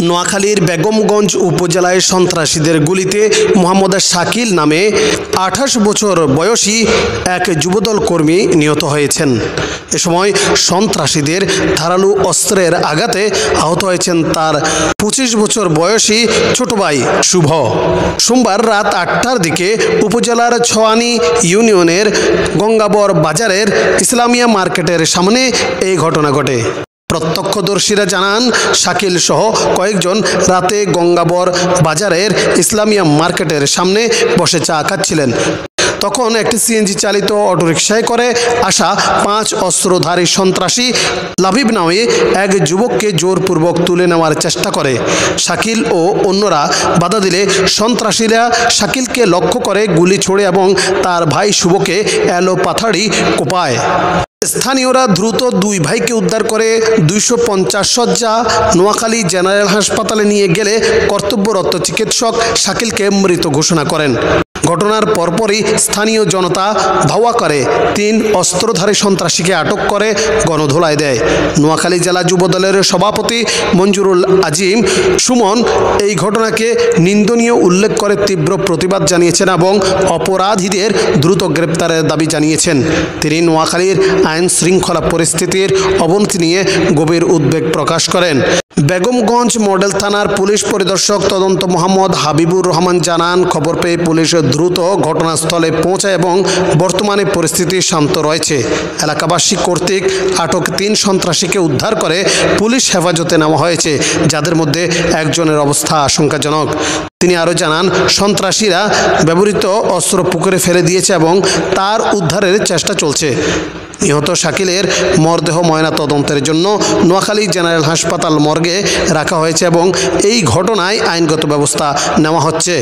নোয়াখালীর বেগমগঞ্জ উপজেলায় সন্ত্রাসীদের গুলিতে মোহাম্মদ শাকিল নামে 28 বছর বয়সী এক যুবদল কর্মী নিহত হয়েছেন। এ সময় সন্ত্রাসীদের ধারালো অস্ত্রের আঘাতে আহত হয়েছেন তার 25 বছর বয়সী ছোট ভাই শুভ। সোমবার রাত 8টার দিকে উপজেলার ছোয়ানি ইউনিয়নের গঙ্গাবর বাজারের ইসলামিয়া মার্কেটের সামনে এই ঘটনা ঘটে। প্রত্যক্ষদর্শীরা জানান, শাকিল সহ কয়েকজন রাতে গঙ্গাবর বাজারের ইসলামিয়া মার্কেটের সামনে বসে চা খাচ্ছিলেন। তখন একটি সিএনজি চালিত অটোরিকশায় করে আসা 5 অস্ত্রধারী সন্ত্রাসী লাবিব নামে এক যুবককে জোরপূর্বক তুলে নেওয়ার চেষ্টা করে। শাকিল ও অন্যরা বাধা দিলে সন্ত্রাসীরা শাকিলকে লক্ষ্য করে গুলি ছোড়ে এবং তার ভাই শুভকে এলোপাথাড়ি কোপায়। স্থানীয়রা দ্রুত দুই ভাইকে উদ্ধার করে 250 শয্যা নোয়াখালী জেনারেল হাসপাতালে নিয়ে গেলে কর্তব্যরত চিকিৎসক শাকিলকে মৃত ঘোষণা করেন। ঘটনার পরপরই স্থানীয় জনতা ধাওয়া করে 3 অস্ত্রধারী সন্ত্রাসীকে আটক করে গণধোলায় দেয়। নোয়াখালী জেলা যুবদলের সভাপতি মঞ্জুরুল আজিম সুমন এই ঘটনাকে নিন্দনীয় উল্লেখ করে তীব্র প্রতিবাদ জানিয়েছেন এবং অপরাধীদের দ্রুত গ্রেপ্তারের দাবি জানিয়েছেন। তিনি নোয়াখালীর আইন শৃঙ্খলা পরিস্থিতির অবনতি নিয়ে গভীর উদ্বেগ প্রকাশ করেন। বেগমগঞ্জ মডেল থানার পুলিশ পরিদর্শক তদন্ত মোহাম্মদ হাবিবুর রহমান জানান, খবর পেয়ে পুলিশ দ্রুত ঘটনাস্থলে পৌঁছায় এবং বর্তমানে পরিস্থিতি শান্ত রয়েছে। এলাকাবাসী কর্তৃক আটক 3 সন্ত্রাসীকে উদ্ধার করে পুলিশ হেফাজতে নেওয়া হয়েছে, যাদের মধ্যে একজনের অবস্থা আশঙ্কাজনক। তিনি আরও জানান, সন্ত্রাসীরা ব্যবহৃত অস্ত্র পুকুরে ফেলে দিয়েছে এবং তার উদ্ধারের চেষ্টা চলছে। নিহত শাকিলের মরদেহ ময়না তদন্তের জন্য নোয়াখালী জেনারেল হাসপাতাল মর্গে রাখা হয়েছে এবং এই ঘটনায় আইনগত ব্যবস্থা নেওয়া হচ্ছে।